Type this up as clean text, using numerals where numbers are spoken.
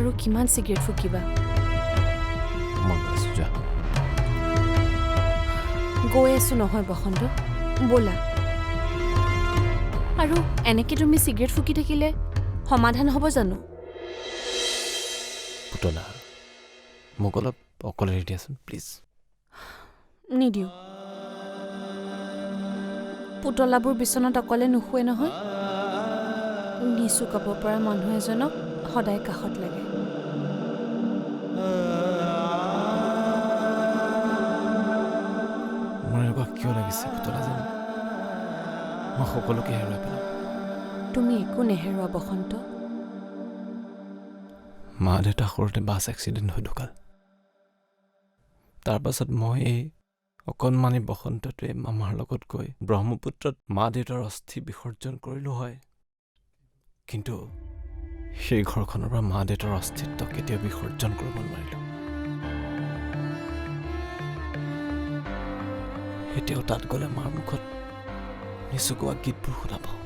আৰু কিমান চিগাৰেট ফুকিবা গৈ আছো নহয় বসন্ত ব'লা আৰু এনেকে তুমি চিগাৰেট ফুকি থাকিলে সমাধান হ'ব জানো পুতলা মোক অলপ অকলে এৰি দিয়াচোন প্লিজ নিদিওঁ পুতলাবোৰ বিচনাত অকলে নুশুৱে নহয় নিচু কাব পৰা মানুহ এজনক সদায় কাষত লাগে মোৰ এনেকুৱা কিয় লাগিছে পুতলা যেন মই সকলোকে হেৰুৱাই পেলাম তুমি একো নেহেৰুৱা বসন্ত মা দেউতা সৰুতে বাছ এক্সিডেণ্ট হৈ ঢুকাল তাৰ পাছত মই এই অকণমানি বসন্তটোৱে মামাৰ লগত গৈ ব্ৰহ্মপুত্ৰত মা দেউতাৰ অস্থি বিসৰ্জন কৰিলোঁ হয় কিন্তু সেই ঘৰখনৰ পৰা মা দেউতাৰ অস্তিত্ব কেতিয়াও বিসৰ্জন কৰিব নোৱাৰিলোঁ এতিয়াও তাত গ'লে মাৰ মুখত নিচুকোৱা গীতবোৰ শুনা পাওঁ